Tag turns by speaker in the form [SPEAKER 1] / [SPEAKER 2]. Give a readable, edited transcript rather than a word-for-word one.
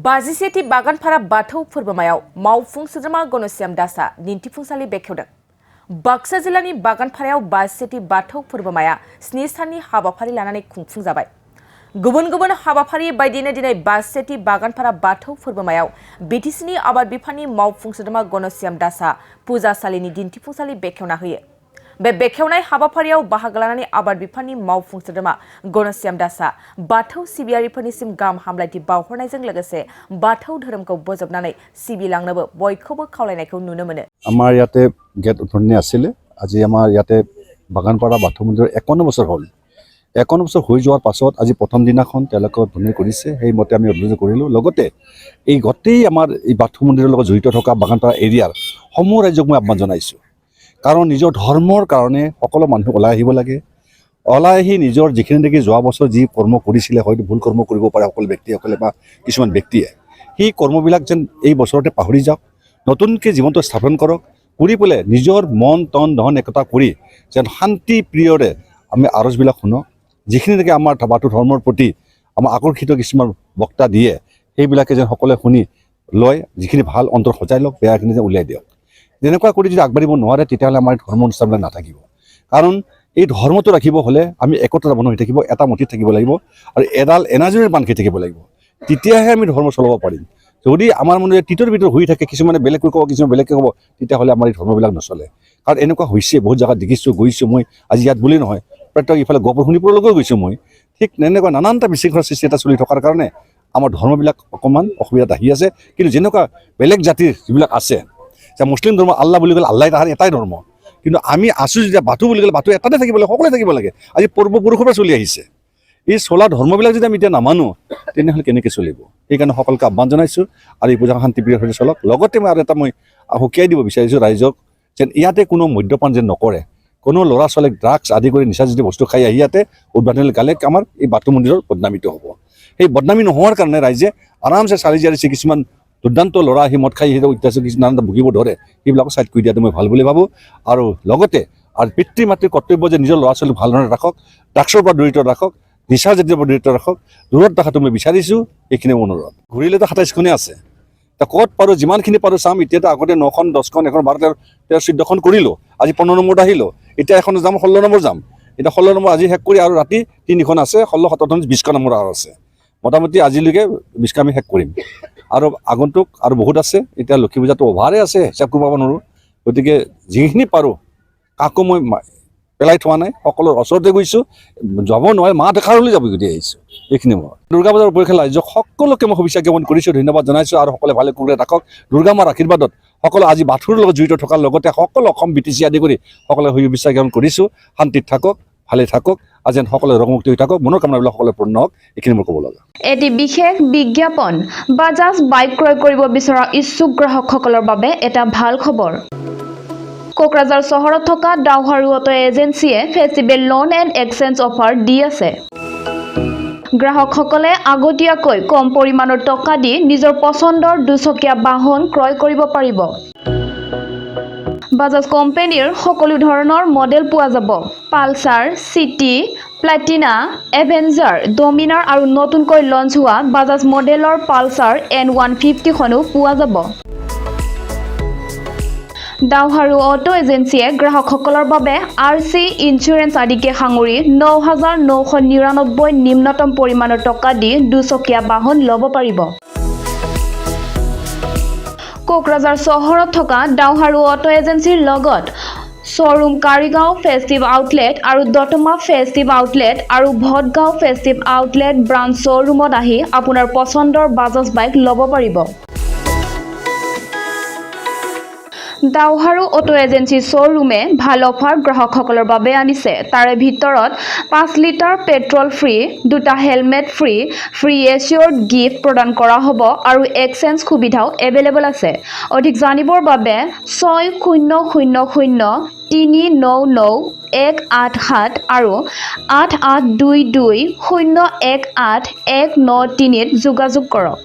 [SPEAKER 1] बाजिसेथि बागानपारा बाथौ फोरबोमायाव मावफुं सोद्रोमा गणश्याम दासआ दिन्थिफुंसालि बेखेवदों। बाक्सा जिल्लानि बागानपारायाव बाजिसेथि बाथौ फोरबोमाया 7 साननि हाबाफारि लानानै खुंफुंजाबाय। गुबुन गुबुन हाबाफारि बायदियैनो दिनै बाजिसेथि बागानपारा बाथौ फोरबोमायाव बिटिसिनि आबाद बिफाननि मावफुं सोद्रोमा गणश्याम दासआ पुजासालिनि दिन्थिफुंसालि बेखेवना होयो। बे बेखेवनाय हाबाफारियाव बाहागो लानानै आबाद बिफाननि मावफुं सोद्रोमा गणश्याम दासआ बाथौ सिबियारिफोरनिसिम गाहाम हामलायथि बावहरनायजों लोगोसे बाथौ धोरोमखौ बोजबनानै सिबिलांनोबो बयखौबो खावलायनायखौ नुनो मोनो।
[SPEAKER 2] আমাৰ ইয়াতে গেট উদ্বোধনী আছিলে। আজি আমাৰ ইয়াতে বাগানপাৰা বাথৌ মন্দিৰৰ 51 বছৰ হ'ল। 51 বছৰ হৈ যোৱাৰ পাছত আজি প্ৰথম দিনাখন তেওঁলোকে উদ্বোধনী কৰিছে। সেইমতে আমি উদ্বোধনী কৰিলোঁ। লগতে এই গোটেই আমাৰ এই বাথৌ মন্দিৰৰ লগত জড়িত থকা বাগানপাৰা এৰিয়াৰ সমূহ ৰাইজক মই আহ্বান জনাইছোঁ। কাৰণ নিজৰ ধৰ্মৰ কাৰণে সকলো মানুহ ওলাই আহিব লাগে। ওলাই আহি নিজৰ যিখিনি নেকি যোৱা বছৰ যি কৰ্ম কৰিছিলে, হয়তো ভুল কৰ্ম কৰিব পাৰে সকলো ব্যক্তিসকলে বা কিছুমান ব্যক্তিয়ে, সেই কৰ্মবিলাক যেন এই বছৰতে পাহৰি যাওক, নতুনকৈ জীৱনটো স্থাপন কৰক, কৰি পেলাই নিজৰ মন তন ধন একতা কৰি যেন শান্তি প্ৰিয়ৰে আমি আৰজবিলাক শুনক। যিখিনি নেকি আমাৰ বাথৌ ধৰ্মৰ প্ৰতি আমাৰ আকৰ্ষিত কিছুমান বক্তা দিয়ে, সেইবিলাকে যেন সকলোৱে শুনি লয়, যিখিনি ভাল অন্তৰ সজাই লওক, বেয়াখিনি যেন উলিয়াই দিয়ক। যেনেকুৱা কৰি যদি আগবাঢ়িব নোৱাৰে, তেতিয়াহ'লে আমাৰ ধৰ্ম অনুষ্ঠানবিলাক নাথাকিব। কাৰণ এই ধৰ্মটো ৰাখিব হ'লে আমি একতা মানুহ হৈ থাকিব, এটা মতিত থাকিব লাগিব আৰু এডাল এনাজৰীৰ বান্ধি থাকিব লাগিব। তেতিয়াহে আমি ধৰ্ম চলাব পাৰিম। যদি আমাৰ মনে তিতৰ ভিতৰত হৈ থাকে, কিছুমানে বেলেগকৈ ক'ব, কিছুমানে বেলেগকৈ ক'ব, তেতিয়াহ'লে আমাৰ এই ধৰ্মবিলাক নচলে। কাৰণ এনেকুৱা হৈছে, বহুত জেগাত দেখিছোঁ, গৈছোঁ মই, আজি ইয়াত বুলি নহয়, প্ৰত্যেক ইফালে গহপুৰ শোণিতপুৰলৈকেও গৈছোঁ মই। ঠিক তেনেকুৱা নানানটা বিশৃংখল সৃষ্টি এটা চলি থকাৰ কাৰণে আমাৰ ধৰ্মবিলাক অকণমান অসুবিধাত আহি আছে। কিন্তু যেনেকুৱা বেলেগ জাতিৰ যিবিলাক আছে, যে মুছলিম ধৰ্ম আল্লাহ বুলি ক'লে আল্লাহ তাহাৰ এটাই ধৰ্ম, কিন্তু আমি আছোঁ যেতিয়া বাথৌ বুলি ক'লে বাথৌ এটাতে থাকিব লাগে, সকলোৱে থাকিব লাগে। আজি পূৰ্বপুৰুষৰ পৰা চলি আহিছে। এই চলা ধৰ্মবিলাক যদি আমি এতিয়া নামানো, তেনেহ'লে কেনেকৈ চলিব? সেইকাৰণে সকলোকে আহ্বান জনাইছোঁ আৰু এই পূজা শান্তিপ্ৰিয় হৈ চলক। লগতে মই আৰু এটা মই সকীয়াই দিব বিচাৰিছোঁ ৰাইজক, যেন ইয়াতে কোনো মদ্যপান যেন নকৰে, কোনো ল'ৰা ছোৱালীক ড্ৰাগছ আদি কৰি নিচা জাতীয় বস্তু খাই আহি ইয়াতে উদ্বোধনী গালে আমাৰ এই বাথৌ মন্দিৰৰ বদনামিত হ'ব। সেই বদনামী নোহোৱাৰ কাৰণে ৰাইজে আৰামছে চালি জাৰিছে। কিছুমান দুৰ্দান্ত ল'ৰা আহি মদ খাই অত্যাচাৰ কিছুমান ভুগিব ধৰে, সেইবিলাকো ছাইড কৰি দিয়াটো মই ভাল বুলি ভাবোঁ। আৰু লগতে আৰু পিতৃ মাতৃৰ কৰ্তব্য যে নিজৰ ল'ৰা ছোৱালীক ভালদৰে ৰাখক, ড্ৰাগছৰ পৰা দূৰত ৰাখক, নিচা জাতীয় পৰা দূৰত ৰাখক, দূৰত ৰখাটো মই বিচাৰিছোঁ। এইখিনি অনুৰোধ। ঘূৰিলেতো 27খনে আছে, এতিয়া ক'ত পাৰোঁ যিমানখিনি পাৰোঁ চাম। এতিয়াতো আগতে 9খন 10খন এখন 12 13 14খন কৰিলোঁ, আজি 15 নম্বৰত আহিলোঁ। এতিয়া এখন যাম 16 নম্বৰ যাম। এতিয়া 16 নম্বৰ আজি শেষ কৰি আৰু ৰাতি 3খন আছে, 16 17 20খন নম্বৰ আৰু আছে। মোটামুটি আজিলৈকে 20খন আমি শেষ কৰিম আৰু আগন্তুক আৰু বহুত আছে। এতিয়া লক্ষী পূজাটো অভাৰে আছে, হিচাপ কৰিব নোৱাৰোঁ। গতিকে যিখিনি পাৰোঁ কাকো মই পেলাই থোৱা নাই, সকলোৰ ওচৰতে গৈছোঁ। যাব নোৱাৰে, মা দেখাৰ হ'লে যাব যদি আহিছোঁ। এইখিনি মই দুৰ্গা পূজাৰ উপলক্ষে ৰাইজক সকলোকে মই শুভেচ্ছা জ্ঞাপন কৰিছোঁ, ধন্যবাদ জনাইছোঁ। আৰু সকলোৱে ভালে কুশলে ৰাখক। দুৰ্গা মাৰ আশীৰ্বাদত সকলো আজি বাথৌৰ লগত জড়িত থকাৰ লগতে সকলো অসম বিটিচি আদি কৰি সকলোৱে শুভেচ্ছা জ্ঞাপন কৰিছোঁ। শান্তিত থাকক, ভালে থাকক, আৰু যেন সকলোৱে ৰোগমুক্ত হৈ থাকক, মনৰ কামনাবিলাক সকলোৱে পূৰ্ণ হওক। এইখিনি মোৰ ক'ব লগা।
[SPEAKER 3] এটি বিশেষ বিজ্ঞাপন। বাজাজ বাইক ক্ৰয় কৰিব বিচৰা ইচ্ছুক গ্ৰাহকসকলৰ বাবে এটা ভাল খবৰ। কোকৰাঝাৰ চহৰত থকা ডাউহাৰু অটো এজেন্সিয়ে festival loan and exchange offer দি আছে। গ্ৰাহকসকলে আগতীয়াকৈ কম পৰিমাণৰ টকা দি নিজৰ পচন্দৰ দুচকীয়া বাহন ক্ৰয় কৰিব পাৰিব। বাজাজ কোম্পানীৰ সকলো ধৰণৰ মডেল পোৱা যাব। Pulsar, city, Platina, avenger, Dominar আৰু নতুনকৈ লঞ্চ হোৱা বাজাজ মডেলৰ পালচাৰ N150খনো পোৱা যাব। ডাউহাৰু অটো এজেন্সিয়ে গ্ৰাহকসকলৰ বাবে RC ইঞ্চুৰেঞ্চ আদিকে সাঙুৰি 9,999 নিম্নতম পৰিমাণৰ টকা দি দুচকীয়া বাহন ল'ব পাৰিব। কোকৰাঝাৰ চহৰত থকা ডাউহাৰু অটো এজেন্সিৰ লগত শ্বৰুম কাৰিগাঁও ফেষ্টিভ আউটলেট আৰু দতমা ফেষ্টিভ আউটলেট আৰু ভটগাঁও ফেষ্টিভ আউটলেট ব্ৰাঞ্চ শ্বৰুমত আহি আপোনাৰ পচন্দৰ বাজাজ বাইক ল'ব পাৰিব। ডাউহাৰু অটো এজেন্সি শ্বৰুমে ভাল অফাৰ গ্ৰাহকসকলৰ বাবে আনিছে। তাৰে ভিতৰত 5 লিটাৰ পেট্ৰল ফ্ৰী, 2টা হেলমেট ফ্ৰী, ফ্ৰী এচিয়ৰ্ড গিফ্ট প্ৰদান কৰা হ'ব আৰু এক্সচেঞ্জ সুবিধাও এভেইলেবল আছে। অধিক জানিবৰ বাবে 6000399187 আৰু 8822018193 যোগাযোগ কৰক।